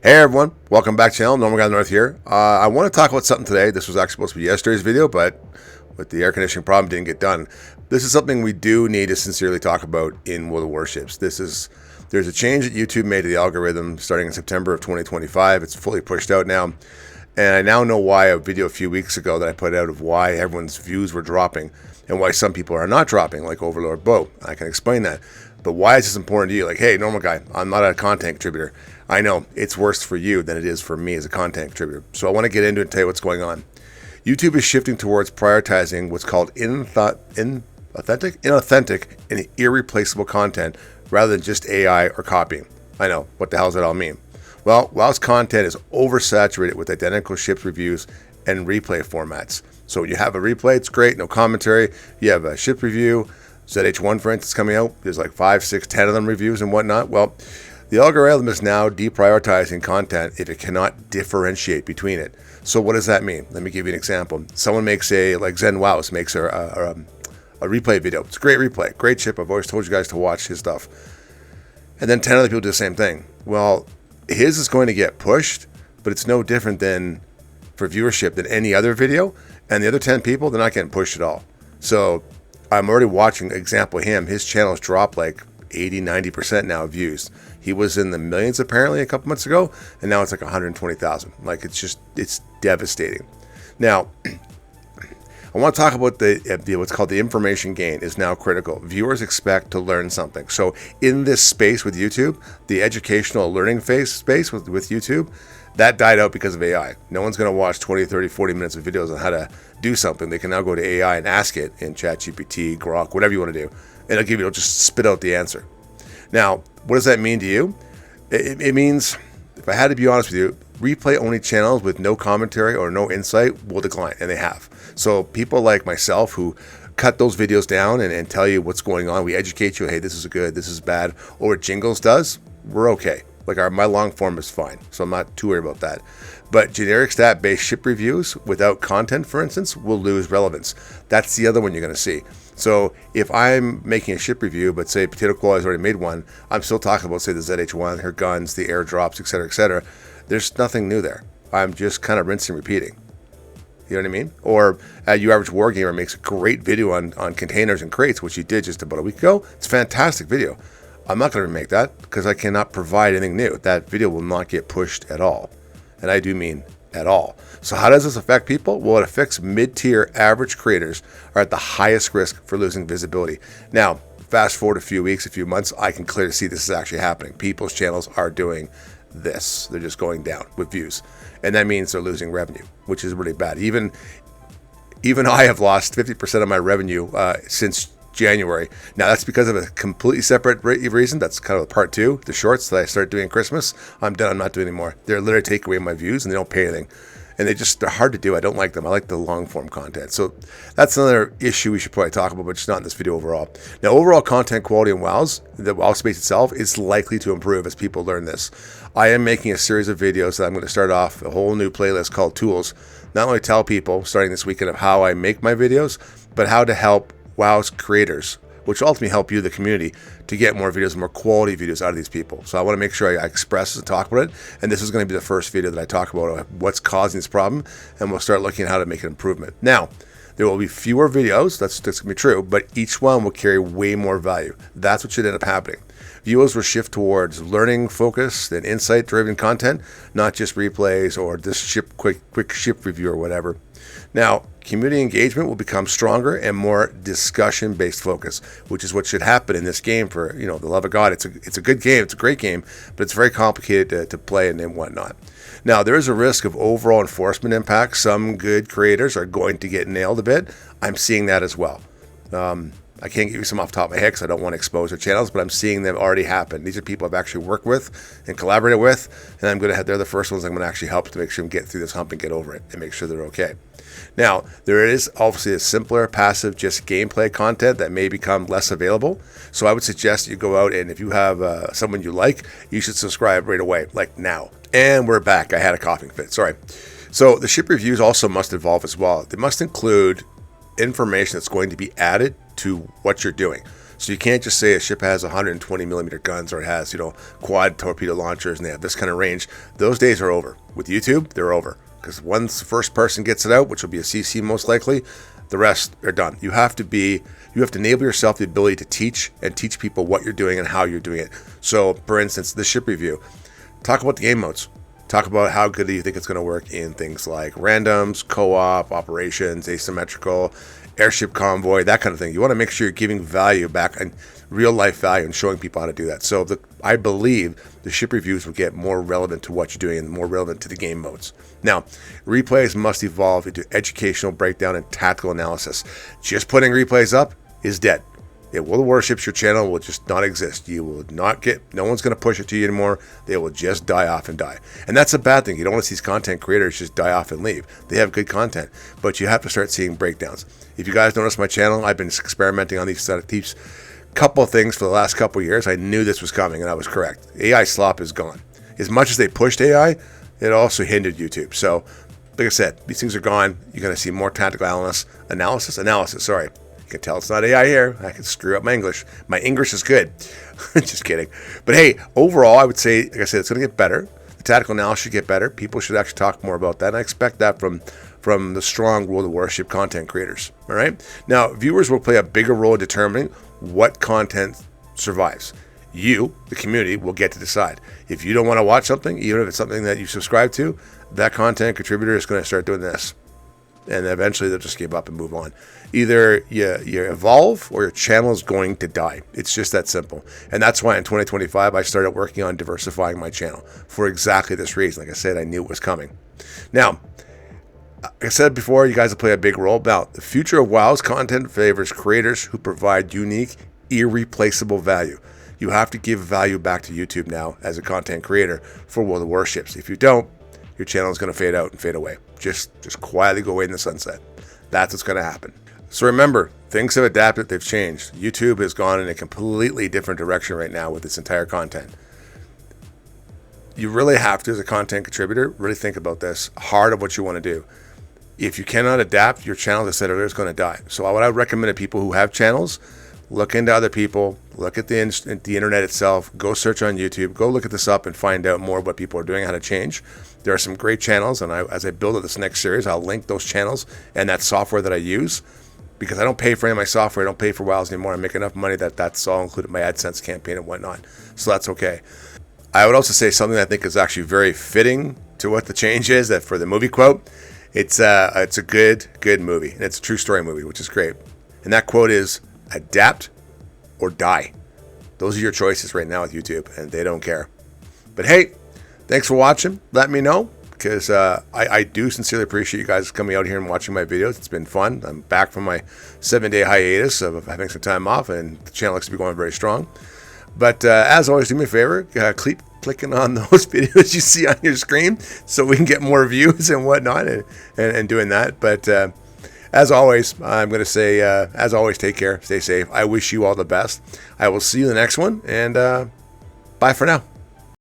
Hey everyone, welcome back to the channel. Normal Guy North here. I want to talk about something today. This was actually supposed to be yesterday's video, but with the air conditioning problem, didn't get done. This is something we do need to sincerely talk about in World of Warships. There's a change that YouTube made to the algorithm starting in September of 2025. It's fully pushed out now, and I now know why a video a few weeks ago that I put out of why everyone's views were dropping and why some people are not dropping, like Overlord Bo. I can explain that. But why is this important to you? Like, hey, normal guy, I'm not a content contributor. I know it's worse for you than it is for me as a content contributor. So I want to get into it and tell you what's going on. YouTube is shifting towards prioritizing what's called inauthentic and irreplaceable content rather than just AI or copying. I know, what the hell does that all mean? Well, WoW's content is oversaturated with identical ship reviews and replay formats. So when you have a replay, it's great, no commentary. You have a ship review, ZH1 for instance coming out, there's like 5, 6, 10 of them reviews and whatnot. Well, the algorithm is now deprioritizing content if it cannot differentiate between it. So what does that mean? Let me give you an example. Someone makes like ZenWows makes a replay video. It's a great replay, great ship. I've always told you guys to watch his stuff. And then 10 other people do the same thing. Well, his is going to get pushed, but it's no different than for viewership than any other video. And the other 10 people, they're not getting pushed at all. So I'm already watching, example, his channel's dropped like 80-90% now views. He was in the millions apparently a couple months ago, and now it's like 120,000. Like, it's devastating. Now, I want to talk about what's called the information gain is now critical. Viewers expect to learn something. So in this space with YouTube, the educational learning space with YouTube, that died out because of AI. No one's going to watch 20, 30, 40 minutes of videos on how to do something. They can now go to AI and ask it in ChatGPT, Grok, whatever you want to do. And it'll just spit out the answer. Now, what does that mean to you? It means, if I had to be honest with you, replay-only channels with no commentary or no insight will decline, and they have. So people like myself who cut those videos down and tell you what's going on, we educate you, hey, this is good, this is bad, or what Jingles does, we're okay. Like my long form is fine, so I'm not too worried about that. But generic stat-based ship reviews without content, for instance, will lose relevance. That's the other one you're going to see. So if I'm making a ship review, but say Potato Cool has already made one, I'm still talking about, say, the ZH1, her guns, the airdrops, etc., etc. There's nothing new there. I'm just kind of rinsing and repeating. You know what I mean? Or Your Average Wargamer makes a great video on containers and crates, which he did just about a week ago. It's a fantastic video. I'm not going to remake that because I cannot provide anything new. That video will not get pushed at all. And I do mean at all. So how does this affect people? Well, it affects mid-tier average creators are at the highest risk for losing visibility. Now, fast forward a few weeks, a few months, I can clearly see this is actually happening. People's channels are doing this. They're just going down with views. And that means they're losing revenue, which is really bad. Even I have lost 50% of my revenue since January. Now that's because of a completely separate reason. That's kind of part two, the shorts that I started doing Christmas. I'm done. I'm not doing anymore. They're literally taking away my views and they don't pay anything. And they're hard to do. I don't like them. I like the long form content. So that's another issue we should probably talk about, but just not in this video overall. Now, overall content quality in the WoW space itself is likely to improve as people learn this. I am making a series of videos that I'm going to start off a whole new playlist called Tools. Not only tell people starting this weekend of how I make my videos, but how to help WoW's creators, which will ultimately help you, the community, to get more videos, more quality videos out of these people. So I want to make sure I express and talk about it. And this is going to be the first video that I talk about what's causing this problem. And we'll start looking at how to make an improvement. Now, there will be fewer videos. That's going to be true. But each one will carry way more value. That's what should end up happening. Viewers will shift towards learning focused and insight-driven content, not just replays or this quick ship review or whatever. Now, community engagement will become stronger and more discussion-based focus, which is what should happen in this game for, the love of God. It's a good game. It's a great game, but it's very complicated to play and whatnot. Now, there is a risk of overall enforcement impact. Some good creators are going to get nailed a bit. I'm seeing that as well. I can't give you some off the top of my head because I don't want to expose their channels, but I'm seeing them already happen. These are people I've actually worked with and collaborated with, and they're the first ones I'm going to actually help to make sure them get through this hump and get over it and make sure they're okay. Now, there is obviously a simpler, passive, just gameplay content that may become less available. So I would suggest you go out and if you have someone you like, you should subscribe right away, like now. And we're back. I had a coughing fit. Sorry. So the ship reviews also must evolve as well. They must include information that's going to be added to what you're doing. So you can't just say a ship has 120 millimeter guns, or it has, quad torpedo launchers and they have this kind of range. Those days are over. With YouTube, they're over. Because once the first person gets it out, which will be a CC most likely, the rest are done. You have to enable yourself the ability to teach people what you're doing and how you're doing it. So, for instance, the ship review. Talk about the game modes. Talk about how good do you think it's going to work in things like randoms, co-op, operations, asymmetrical, airship convoy, that kind of thing. You want to make sure you're giving value back, and real life value, and showing people how to do that. So I believe the ship reviews will get more relevant to what you're doing and more relevant to the game modes. Now, replays must evolve into educational breakdown and tactical analysis. Just putting replays up is dead. At World of Warships, your channel will just not exist. You will not get, no one's going to push it to you anymore. They will just die off and die. And that's a bad thing. You don't want to see these content creators just die off and leave. They have good content, but you have to start seeing breakdowns. If you guys notice my channel, I've been experimenting on these couple of things for the last couple of years. I knew this was coming, and I was correct. AI slop is gone. As much as they pushed AI, it also hindered YouTube. So, like I said, these things are gone. You're going to see more tactical analysis. Sorry. You can tell it's not AI here. I can screw up my English. My English is good. Just kidding. But hey, overall, I would say, like I said, it's going to get better. The tactical analysis should get better. People should actually talk more about that. And I expect that from the strong World of Warship content creators. All right. Now, viewers will play a bigger role in determining what content survives. You, the community, will get to decide. If you don't want to watch something, even if it's something that you subscribe to, that content contributor is going to start doing this. And eventually they'll just give up and move on. Either you evolve or your channel is going to die. It's just that simple. And that's why in 2025 I started working on diversifying my channel for exactly this reason. Like I said, I knew it was coming. Now, like I said before, you guys will play a big role. Now, the future of WoW's content favors creators who provide unique, irreplaceable value. You have to give value back to YouTube now as a content creator for World of Warships. If you don't, your channel is going to fade out and fade away. Just quietly go away in the sunset. That's what's going to happen. So remember, things have adapted, they've changed. YouTube has gone in a completely different direction right now with its entire content. You really have to, as a content contributor, really think about this hard of what you want to do. If you cannot adapt, your channel, as I said earlier, is going to die. So what I would recommend to people who have channels, look into other people, look at the internet itself, go search on YouTube, go look at this up and find out more what people are doing, how to change. There are some great channels, and as I build up this next series, I'll link those channels and that software that I use, because I don't pay for any of my software. I don't pay for WoWs anymore. I make enough money that's all included in my AdSense campaign and whatnot. So that's okay. I would also say something that I think is actually very fitting to what the change is, that for the movie quote, it's a good movie, and it's a true story movie, which is great. And that quote is, adapt or die. Those are your choices right now with YouTube, and they don't care. But hey, thanks for watching. Let me know, because I do sincerely appreciate you guys coming out here and watching my videos. It's been fun. I'm back from my 7-day hiatus of having some time off, and the channel looks to be going very strong. But as always, do me a favor, keep clicking on those videos you see on your screen so we can get more views and whatnot, and doing that. But as always, I'm going to say, as always, take care, stay safe. I wish you all the best. I will see you in the next one, and bye for now.